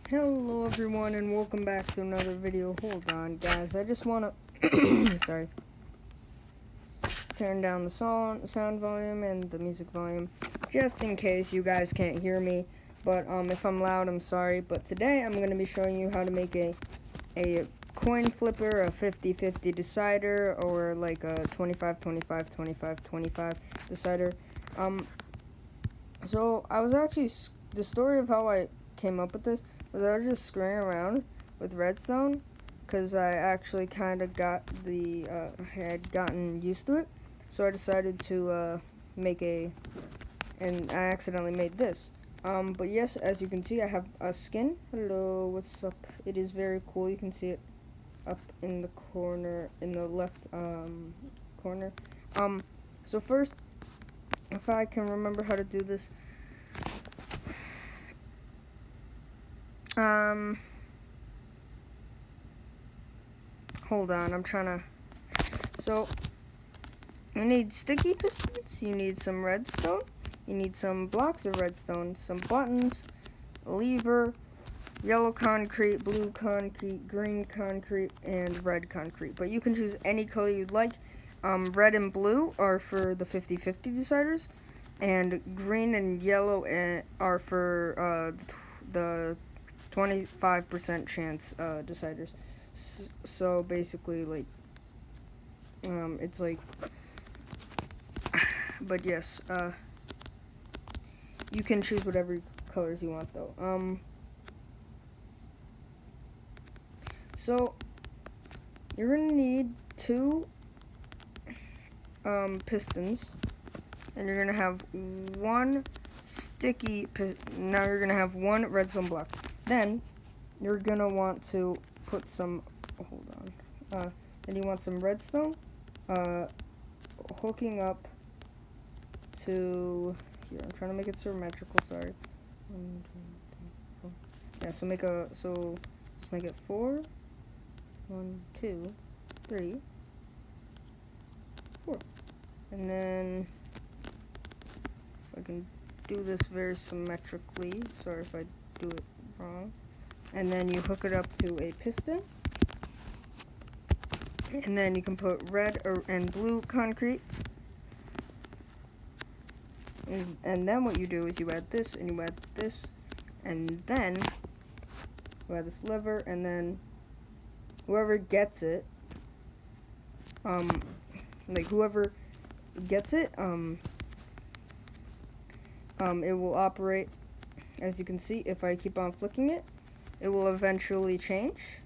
Hello everyone and welcome back to another video. Hold on guys, I just want to sorry, turn down the sound volume and the music volume just in case you guys can't hear me, but if I'm loud I'm sorry. But today I'm going to be showing you how to make a coin flipper, a 50-50 decider, or like a 25-25-25-25 decider. So I was actually, the story of how I came up with this was I was just screwing around with redstone because I actually kind of got had gotten used to it. So I decided to make and I accidentally made this. But yes, as you can see, I have a skin. Hello, what's up? It is very cool. You can see it up in the corner, in the left corner. So first, if I can remember how to do this, hold on, I'm trying to. So you need sticky pistons, you need some redstone, you need some blocks of redstone, some buttons, a lever, yellow concrete, blue concrete, green concrete, and red concrete. But you can choose any color you'd like. Red and blue are for the 50-50 deciders, and green and yellow are for the 25% chance deciders. So basically, like, it's like, but yes, you can choose whatever colors you want though. So you're gonna need two pistons, and you're gonna have one sticky now you're gonna have one redstone block. Then you're gonna want to put some, hold on, then you want some redstone hooking up to here. I'm trying to make it symmetrical, sorry. 1, 2, 3, 4. Yeah, so let's make it 4. 1, 2, 3, 4. And then if I can do this very symmetrically, sorry if I do it wrong. And then you hook it up to a piston. And then you can put red and blue concrete. And then what you do is you add this, and you add this, and then you add this lever, and then whoever gets it, like whoever gets it, it will operate. As you can see, if I keep on flicking it, it will eventually change.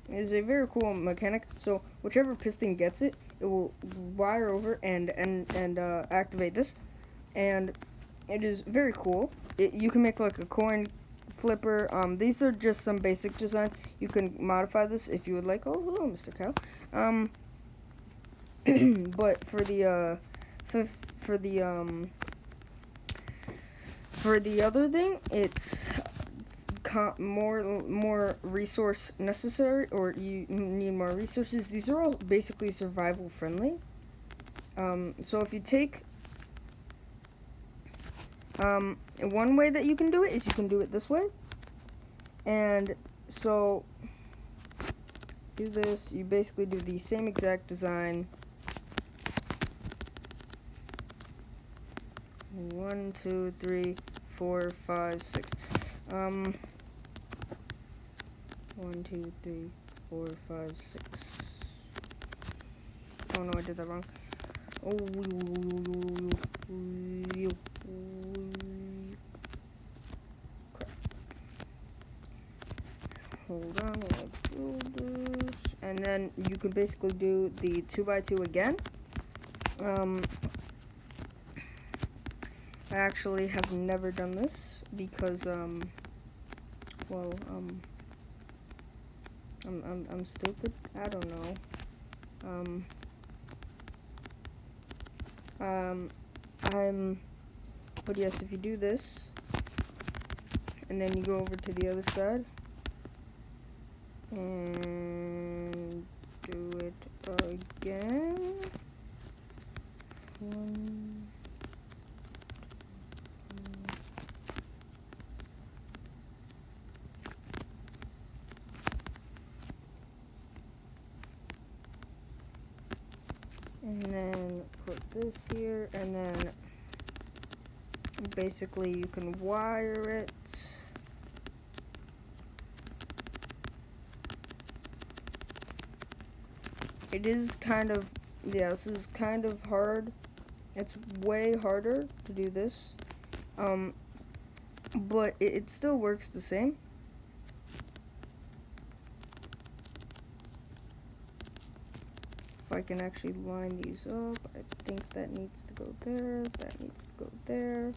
It is a very cool mechanic. So whichever piston gets it, it will wire over and activate this, and it is very cool. You can make like a coin flipper. These are just some basic designs. You can modify this if you would like. Oh, hello, Mr. Cow. But for the other thing, it's more resource necessary, or you need more resources. These are all basically survival friendly. So if you take one way that you can do it is you can do it this way. And so do this, you basically do the same exact design. 1, 2, 3, 4, 5, 6. 1, 2, 3, 4, 5, 6. Oh no, I did that wrong. Oh, crap. Hold on while I build this. And then you can basically do the 2x2 again. I actually have never done this because well, I'm stupid. I don't know. But yes, if you do this, and then you go over to the other side, and do it again. 1, 2, 3. And then put this here, and then basically you can wire it. It is kind of, yeah, this is kind of hard. It's way harder to do this. But it still works the same. If I can actually line these up, I think that needs to go there, that needs to go there,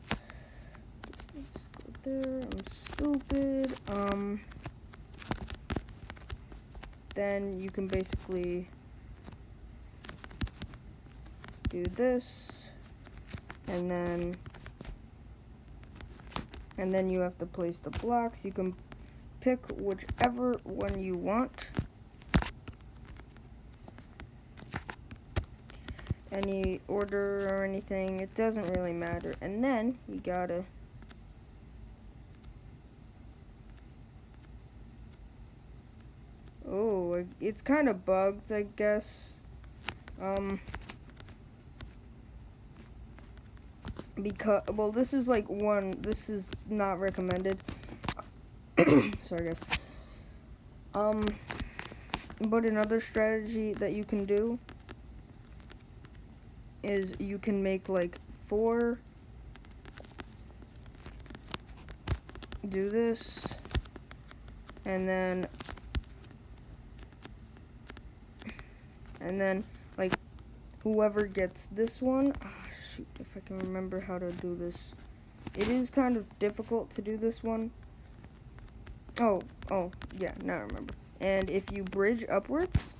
this needs to go there. I'm stupid. Then you can basically do this, and then you have to place the blocks. You can pick whichever one you want. Any order or anything, it doesn't really matter. And then you gotta it's kind of bugged, I guess. Because, well, this is like this is not recommended. Sorry, guys. But another strategy that you can do is you can make like 4, do this, and then like whoever gets this one, shoot, if I can remember how to do this. It is kind of difficult to do this one. Oh, yeah, now I remember. And if you bridge upwards,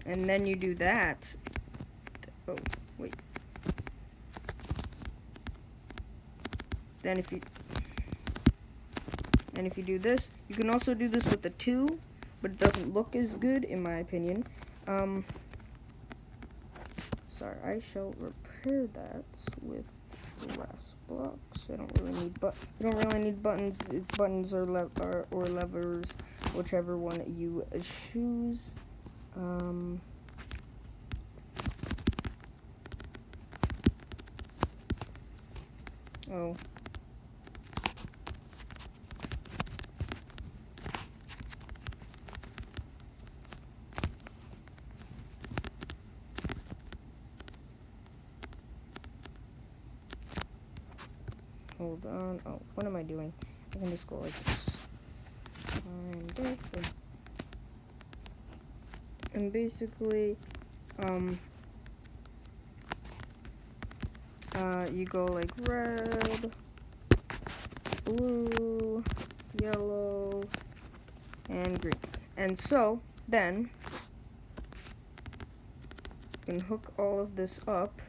and then you do that, oh, wait. Then if you do this, you can also do this with the 2, but it doesn't look as good, in my opinion. Sorry, I shall repair that with glass blocks. I don't really need you don't really need buttons. It's buttons or levers, whichever one you choose. Oh. Hold on. Oh, what am I doing? I can just go like this. And basically, you go like red, blue, yellow, and green. And so, then, you can hook all of this up.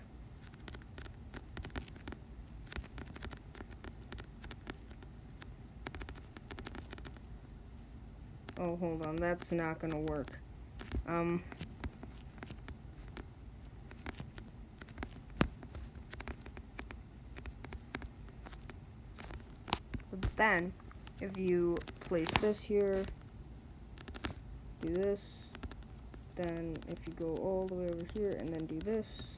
Oh, hold on, that's not gonna work. But then, if you place this here, do this, then if you go all the way over here and then do this,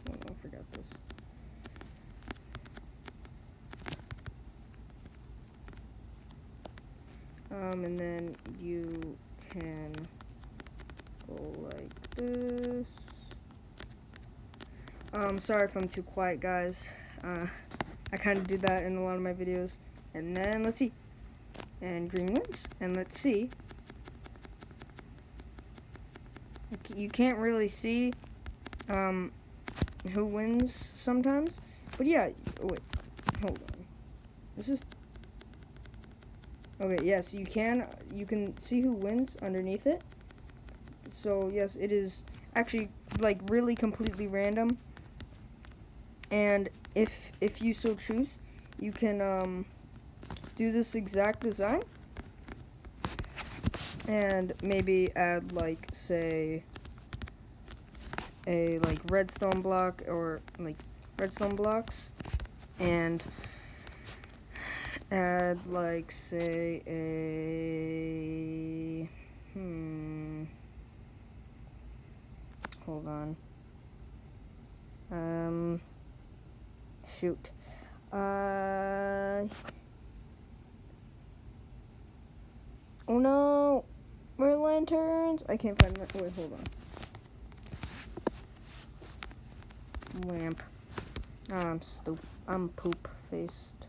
oh no, I forgot this. And then you can go like this. Sorry if I'm too quiet, guys. I kind of do that in a lot of my videos. And then, let's see. And green wins. And let's see. You can't really see who wins sometimes. But yeah, wait. Hold on. This is... Okay, yes, you can see who wins underneath it. So, yes, it is actually, like, really completely random. And if you so choose, you can do this exact design and maybe add, like, say a like redstone block or like redstone blocks, and add like say a hold on. Shoot. Oh no! More lanterns! I can't find that. Wait, hold on. Lamp. Oh, I'm stupid. I'm poop-faced.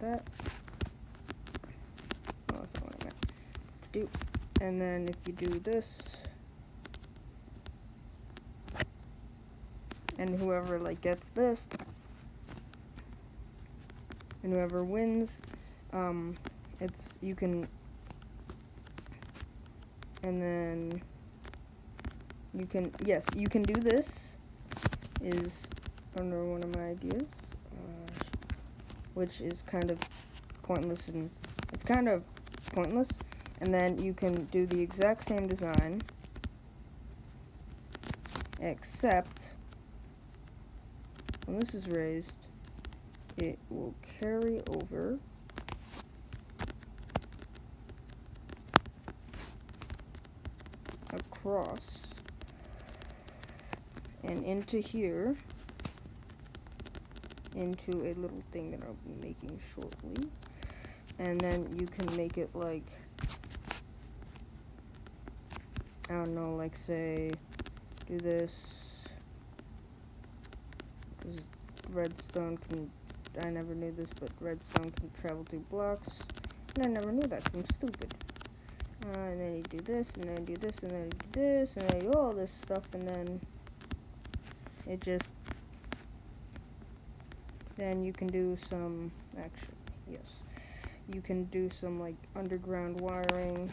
That. Oh, that's not what I meant to do. And then if you do this, and whoever like gets this, and whoever wins, you can, and then you can, yes, you can do this, is under one of my ideas, which is kind of pointless, and it's kind of pointless, and then you can do the exact same design, except when this is raised, it will carry over across and into here, into a little thing that I'll be making shortly. And then you can make it like, I don't know, like say, do this. Redstone can, I never knew this, but redstone can travel through blocks. And I never knew that because I'm stupid. And then you do this, and then you do this, and then you do this, and then you do all this stuff, and then it just, then you can do some, actually, yes, you can do some like underground wiring.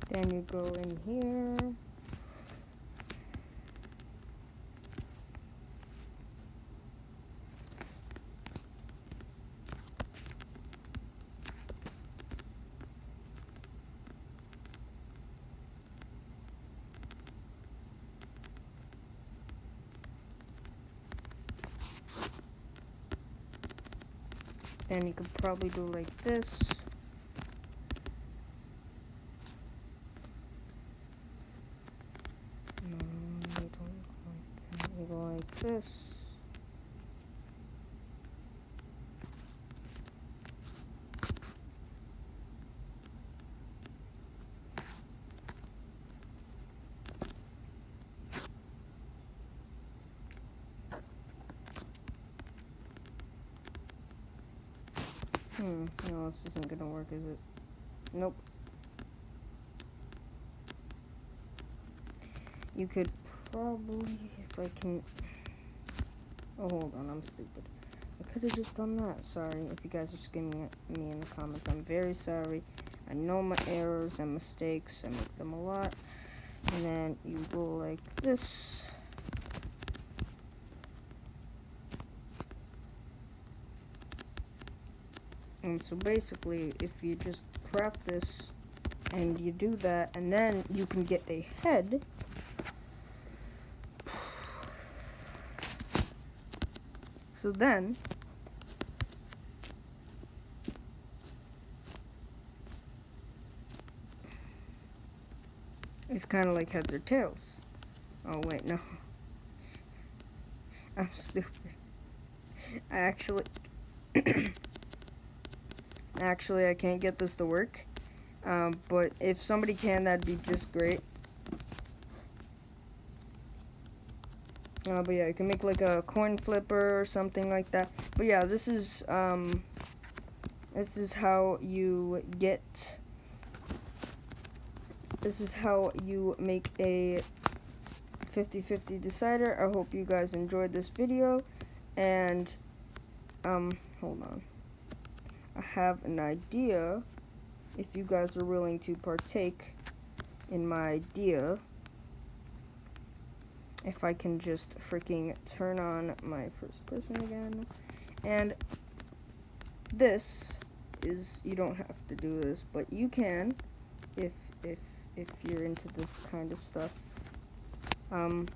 Then you go in here. Then you could probably do like this. No, you don't. You go like this. No, this isn't gonna work, is it? Nope. You could probably, if I can, oh, hold on, I'm stupid. I could have just done that. Sorry, if you guys are just giving it me in the comments, I'm very sorry. I know my errors and mistakes, I make them a lot. And then you go like this. And so basically, if you just craft this, and you do that, and then you can get a head. So then, it's kind of like heads or tails. Oh wait, no. I'm stupid. I actually I can't get this to work. But if somebody can, that'd be just great. But yeah, you can make like a coin flipper or something like that. But yeah, this is how you get, this is how you make a 50/50 decider. I hope you guys enjoyed this video, and hold on. I have an idea, if you guys are willing to partake in my idea. If I can just freaking turn on my first person again. And this is, you don't have to do this, but you can, if if you're into this kind of stuff. And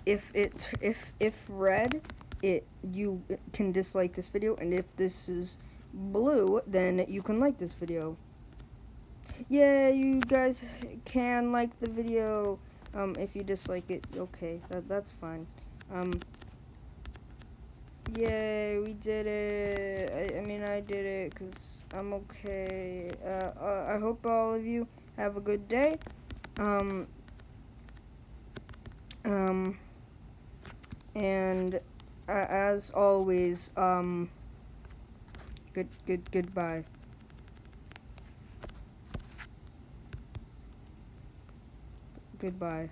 if red, you can dislike this video, and if this is blue, then you can like this video. Yeah, you guys can like the video. If you dislike it, okay, that's fine. Yay, we did it. I mean, I did it because I'm okay. I hope all of you have a good day. And as always, goodbye. Goodbye.